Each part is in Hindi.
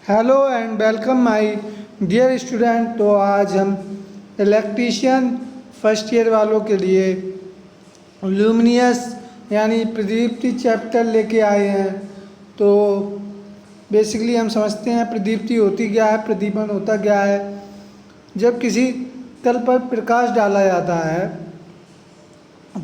Hello and welcome my dear student. तो आज हम इलेक्ट्रीशियन फर्स्ट ईयर वालों के लिए ल्यूमिनियस यानी प्रदीप्ति चैप्टर लेके आए हैं। तो बेसिकली हम समझते हैं प्रदीप्ति होती क्या है, प्रदीपन होता क्या है। जब किसी तल पर प्रकाश डाला जाता है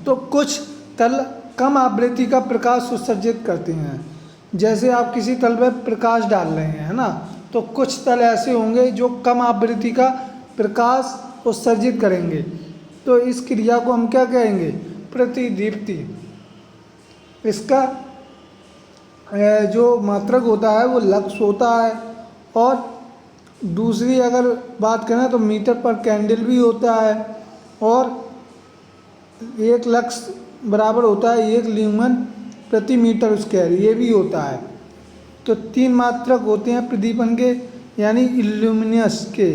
तो कुछ तल कम आवृत्ति का प्रकाश उत्सर्जित करते हैं। जैसे आप किसी तल पर प्रकाश डाल रहे हैं, है ना, तो कुछ तल ऐसे होंगे जो कम आवृत्ति का प्रकाश उत्सर्जित करेंगे। तो इस क्रिया को हम क्या कहेंगे? प्रतिदीप्ति। इसका जो मात्रक होता है वो लक्स होता है, और दूसरी अगर बात करें तो मीटर पर कैंडल भी होता है, और एक लक्स बराबर होता है 1 ल्यूमेन प्रति मीटर स्क्वायर, ये भी होता है। तो 3 मात्रक होते हैं प्रदीपन के यानी इल्यूमिनस के।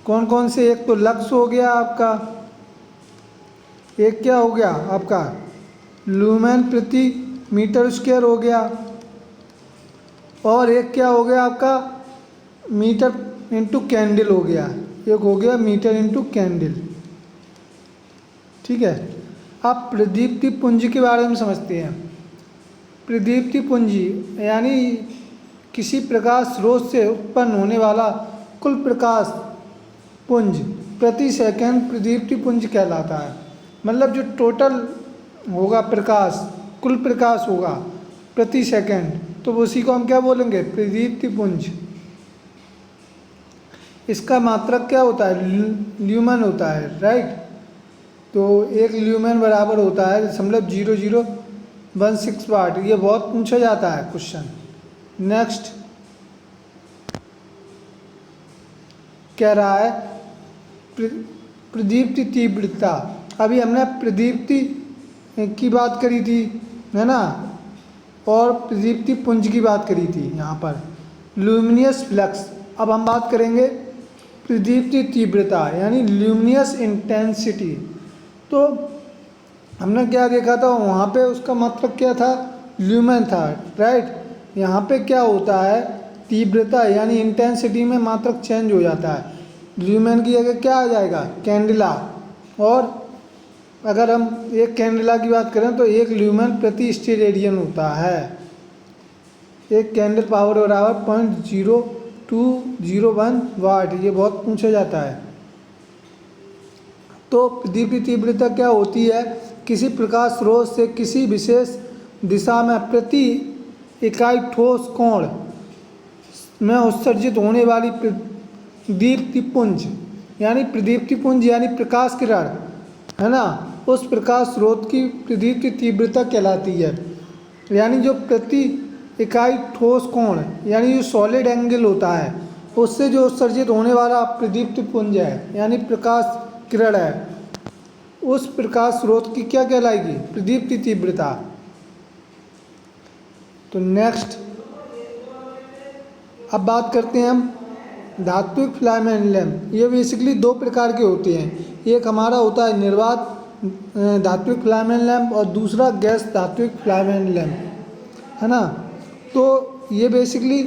कौन कौन से? एक तो लक्स हो गया आपका, एक क्या हो गया आपका ल्यूमेन प्रति मीटर स्क्वायर हो गया, और एक क्या हो गया आपका मीटर इंटू कैंडल हो गया। एक हो गया मीटर इंटू कैंडल। ठीक है। अब प्रदीप्ति पुंज के बारे में समझते हैं। प्रदीप्ति पुंजी यानी किसी प्रकाश स्रोत से उत्पन्न होने वाला कुल प्रकाश पुंज प्रति सेकंड प्रदीप्ति पुंज कहलाता है। मतलब जो टोटल होगा प्रकाश, कुल प्रकाश होगा प्रति सेकंड, तो उसी को हम क्या बोलेंगे? प्रदीप्ति पुंज। इसका मात्रक क्या होता है? ल्यूमेन होता है, राइट। तो 1 ल्यूमेन बराबर होता है 0.0016 वाट। ये बहुत पूछा जाता है क्वेश्चन। नेक्स्ट कह रहा है प्रदीप्ति तीव्रता। अभी हमने प्रदीप्ति की बात करी थी, है ना, और प्रदीप्ति पुंज की बात करी थी यहाँ पर ल्यूमिनियस फ्लक्स। अब हम बात करेंगे प्रदीप्ति तीव्रता यानी ल्यूमिनियस इंटेंसिटी। तो हमने क्या देखा था वहाँ पे? उसका मात्रक क्या था? ल्यूमेन था, राइट। यहाँ पे क्या होता है? तीव्रता यानी इंटेंसिटी में मात्रक चेंज हो जाता है। ल्यूमेन की जगह क्या आ जाएगा? कैंडिला। और अगर हम एक कैंडिला की बात करें तो 1 ल्यूमेन प्रति स्टेरेडियन होता है। एक कैंडल पावर बराबर 0.0201 वाट। ये बहुत पूछा जाता है। तो प्रदीप्ति तीव्रता क्या होती है? किसी प्रकाश स्रोत से किसी विशेष दिशा में प्रति इकाई ठोस कोण में उत्सर्जित होने वाली प्रदीप्ति पुंज यानी प्रदीप्ति पुंज यानी प्रकाश किरण, है ना, उस प्रकाश स्रोत की प्रदीप्ति तीव्रता कहलाती है। यानी जो प्रति इकाई ठोस कोण यानी जो सॉलिड एंगल होता है उससे जो उत्सर्जित होने वाला प्रदीप्ति पुंज है यानी प्रकाश किरण है, उस प्रकाश स्रोत की क्या कहलाएगी? प्रदीप्ति तीव्रता। तो नेक्स्ट अब बात करते हैं हम धात्विक फिलामेंट लैंप। ये बेसिकली 2 प्रकार के होते हैं। एक हमारा होता है निर्वात धात्विक फिलामेंट लैंप और दूसरा गैस धात्विक फिलामेंट लैंप, है ना। तो ये बेसिकली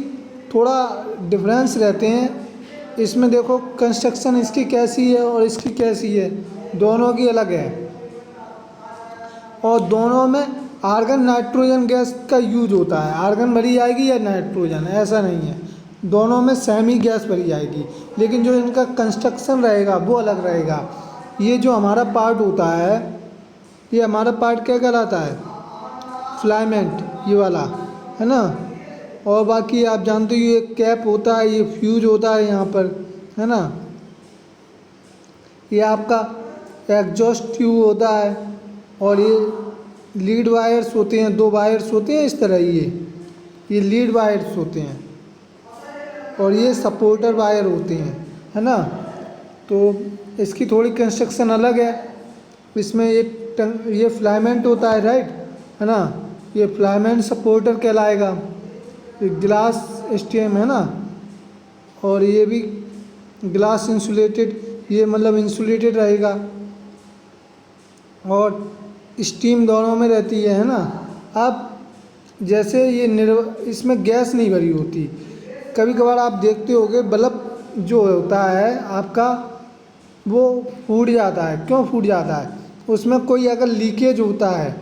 थोड़ा डिफरेंस रहते हैं। इसमें देखो कंस्ट्रक्शन इसकी कैसी है और इसकी कैसी है, दोनों की अलग है। और दोनों में आर्गन नाइट्रोजन गैस का यूज होता है। आर्गन भरी जाएगी या नाइट्रोजन, ऐसा नहीं है। दोनों में सेम ही गैस भरी जाएगी, लेकिन जो इनका कंस्ट्रक्शन रहेगा वो अलग रहेगा। ये जो हमारा पार्ट होता है, ये हमारा पार्ट क्या कहलाता है? फिलामेंट, ये वाला, है ना। और बाकी आप जानते हो ये कैप होता है, ये फ्यूज होता है यहाँ पर, है ना। ये आपका एग्जॉस्ट ट्यूब होता है, और ये लीड वायर्स होते हैं, 2 वायर्स होते हैं इस तरह। ये लीड वायर्स होते हैं और ये सपोर्टर वायर होते हैं, है ना। तो इसकी थोड़ी कंस्ट्रक्शन अलग है। इसमें ये फिलामेंट होता है, राइट, है ना। ये फिलामेंट सपोर्टर कहलाएगा। ग्लास स्टेम, है ना, और ये भी ग्लास इंसुलेटेड, ये मतलब इंसुलेटेड रहेगा, और स्टीम दोनों में रहती है ना। अब जैसे ये इसमें गैस नहीं भरी होती, कभी कभार आप देखते होगे बल्ब जो होता है आपका वो फूट जाता है। क्यों फूट जाता है? उसमें कोई अगर लीकेज होता है,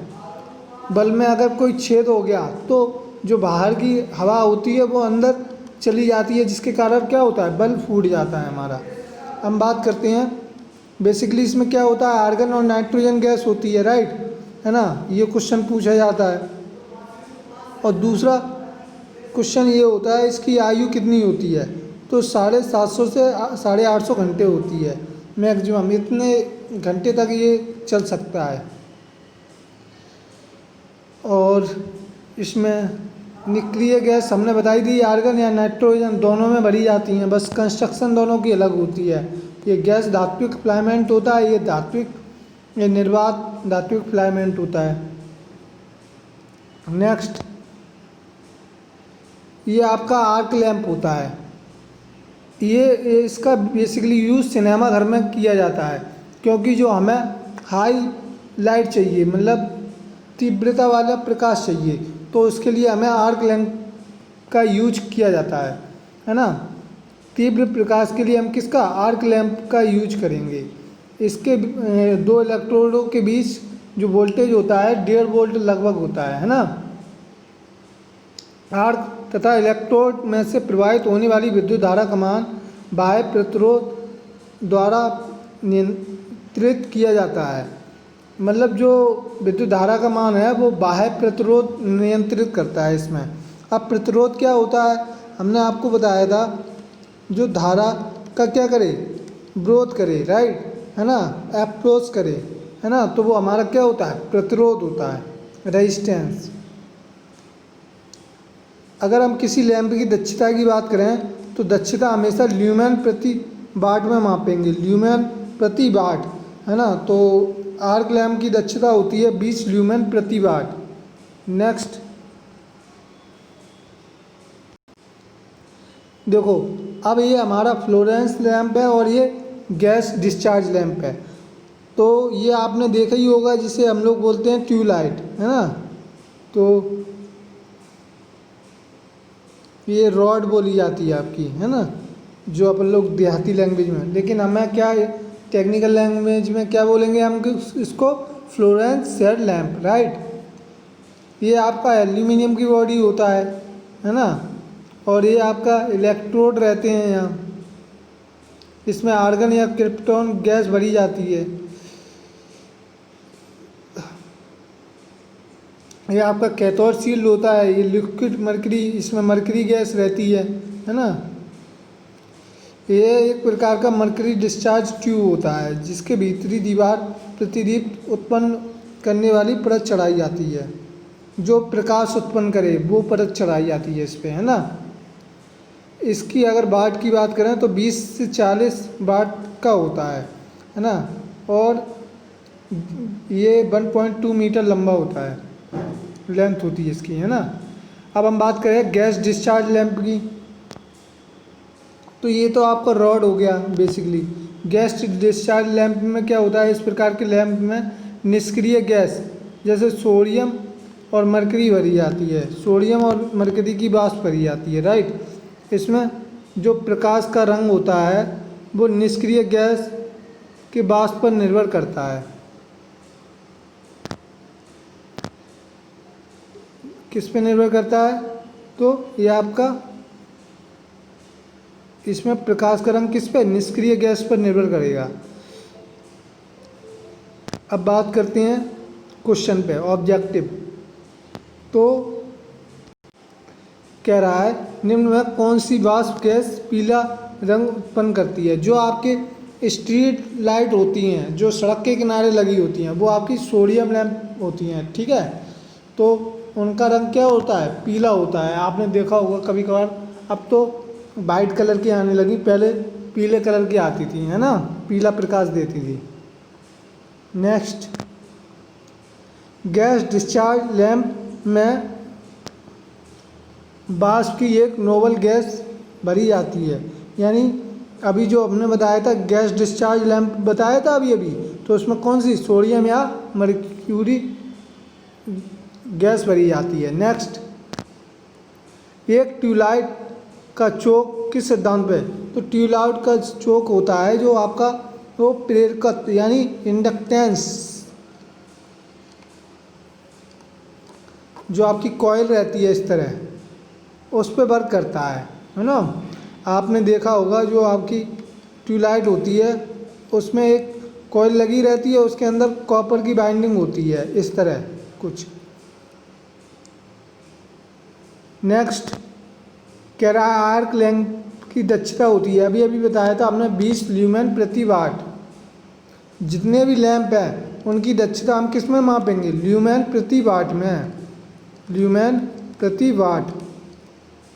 बल्ब में अगर कोई छेद हो गया तो जो बाहर की हवा होती है वो अंदर चली जाती है, जिसके कारण क्या होता है, बल्ब फूट जाता है हमारा। हम बात करते हैं बेसिकली इसमें क्या होता है, आर्गन और नाइट्रोजन गैस होती है, राइट, है ना। ये क्वेश्चन पूछा जाता है। और दूसरा क्वेश्चन ये होता है इसकी आयु कितनी होती है, तो 750 से 850 घंटे होती है मैक्सिमम, इतने घंटे तक ये चल सकता है। और इसमें निष्क्रिय गैस हमने बताई थी, आर्गन या नाइट्रोजन दोनों में भरी जाती हैं, बस कंस्ट्रक्शन दोनों की अलग होती है। ये गैस धात्विक फ्लामेंट होता है, ये निर्वात धात्विक फ्लामेंट होता है। नेक्स्ट, ये आपका आर्क लैंप होता है। ये इसका बेसिकली यूज़ सिनेमा घर में किया जाता है, क्योंकि जो हमें हाई लाइट चाहिए, मतलब तीव्रता वाला प्रकाश चाहिए, तो उसके लिए हमें आर्क लैंप का यूज किया जाता है ना। तीव्र प्रकाश के लिए हम किसका, आर्क लैंप का यूज करेंगे। इसके दो इलेक्ट्रोडों के बीच जो वोल्टेज होता है 1.5 वोल्ट लगभग होता है ना। आर्क तथा इलेक्ट्रोड में से प्रवाहित होने वाली विद्युत धारा का मान बाह्य प्रतिरोध द्वारा नियंत्रित किया जाता है। मतलब जो विद्युत धारा का मान है वो बाह्य प्रतिरोध नियंत्रित करता है इसमें। अब प्रतिरोध क्या होता है, हमने आपको बताया था, जो धारा का क्या करे, विरोध करे, राइट, है ना, अप्रोच करे, है ना, तो वो हमारा क्या होता है, प्रतिरोध होता है, रेजिस्टेंस। अगर हम किसी लैंप की दक्षता की बात करें तो दक्षता हमेशा ल्यूमेन प्रति वाट में मापेंगे, ल्यूमेन प्रति वाट, है ना। तो आर्क लैंप की दक्षता होती है 20 ल्यूमेन प्रति वाट। नेक्स्ट देखो, अब ये हमारा फ्लोरेंस लैंप है और ये गैस डिस्चार्ज लैंप है। तो ये आपने देखा ही होगा जिसे हम लोग बोलते हैं ट्यूबलाइट, है ना। तो ये रॉड बोली जाती है आपकी, है ना, जो अपन लोग देहाती लैंग्वेज में, लेकिन हमें क्या टेक्निकल लैंग्वेज में क्या बोलेंगे हम इसको, फ्लोरेंस शेड लैंप, राइट। ये आपका एल्यूमिनियम की बॉडी होता है ना, और ये आपका इलेक्ट्रोड रहते हैं यहाँ, इसमें आर्गन या क्रिप्टॉन गैस भरी जाती है। ये आपका कैथोड शील्ड होता है, ये लिक्विड मरकरी, इसमें मरकरी गैस रहती है ना। ये एक प्रकार का मरकरी डिस्चार्ज ट्यूब होता है जिसके भीतरी दीवार प्रतिदीप्त उत्पन्न करने वाली परत चढ़ाई जाती है, जो प्रकाश उत्पन्न करे वो परत चढ़ाई जाती है इस पर, है ना। इसकी अगर वाट की बात करें तो 20 से 40 वाट का होता है ना, और ये 1.2 मीटर लंबा होता है, लेंथ होती है इसकी, है ना। अब हम बात करें गैस डिस्चार्ज लैंप की, तो ये तो आपका रॉड हो गया बेसिकली। गैस डिस्चार्ज लैंप में क्या होता है, इस प्रकार के लैंप में निष्क्रिय गैस जैसे सोडियम और मरकरी भरी जाती है, सोडियम और मरकरी की वाष्प भरी जाती है, राइट। इसमें जो प्रकाश का रंग होता है वो निष्क्रिय गैस के वाष्प पर निर्भर करता है। किस पे निर्भर करता है, तो ये आपका इसमें प्रकाश का रंग किस पे, निष्क्रिय गैस पर निर्भर करेगा। अब बात करते हैं क्वेश्चन पे, ऑब्जेक्टिव। तो कह रहा है निम्न में कौन सी वाष्प गैस पीला रंग उत्पन्न करती है। जो आपके स्ट्रीट लाइट होती हैं, जो सड़क के किनारे लगी होती हैं, वो आपकी सोडियम लैंप होती हैं, ठीक है। तो उनका रंग क्या होता है, पीला होता है। आपने देखा होगा कभी कभार, अब तो वाइट कलर की आने लगी, पहले पीले कलर की आती थी, है ना, पीला प्रकाश देती थी। नेक्स्ट, गैस डिस्चार्ज लैंप में वाष्प की एक नोबल गैस भरी जाती है। यानी अभी जो हमने बताया था गैस डिस्चार्ज लैंप बताया था अभी, तो उसमें कौन सी, सोडियम या मर्क्यूरी गैस भरी जाती है। नेक्स्ट, एक ट्यूबलाइट का चोक किस सिद्धांत पे? तो ट्यूबलाइट का चोक होता है जो आपका वो प्रेरकत्व यानी इंडक्टेंस, जो आपकी कॉइल रहती है इस तरह, उस पर वर्क करता है ना। आपने देखा होगा जो आपकी ट्यूबलाइट होती है उसमें एक कॉइल लगी रहती है, उसके अंदर कॉपर की बाइंडिंग होती है इस तरह कुछ। नेक्स्ट कह रहा है आर्क लैंप की दक्षता होती है, अभी अभी बताया था हमने 20 ल्यूमेन प्रति वाट। जितने भी लैंप हैं उनकी दक्षता हम किस में मापेंगे? ल्यूमेन प्रति वाट में, ल्यूमेन प्रति वाट।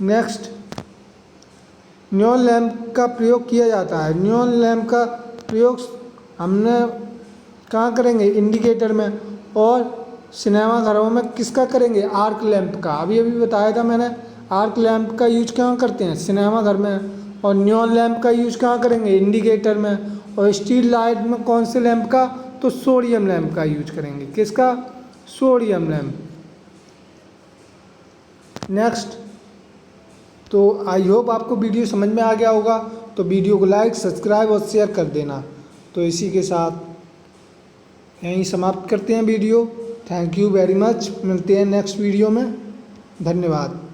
नेक्स्ट न्योन लैंप का प्रयोग किया जाता है। न्योन लैंप का प्रयोग हमने कहाँ करेंगे? इंडिकेटर में। और सिनेमा घरों में किसका करेंगे? आर्क लैंप का। अभी अभी बताया था मैंने, आर्क लैंप का यूज कहाँ करते हैं? सिनेमा घर में। और न्योन लैंप का यूज कहाँ करेंगे? इंडिकेटर में। और स्ट्रीट लाइट में कौन से लैंप का? तो सोडियम लैंप का यूज करेंगे। किसका? Sodium lamp. नेक्स्ट, तो आई होप आपको वीडियो समझ में आ गया होगा, तो वीडियो को लाइक, सब्सक्राइब और शेयर कर देना। तो इसी के साथ यहीं समाप्त करते हैं video. Thank you very much, मिलते हैं नेक्स्ट वीडियो में। धन्यवाद।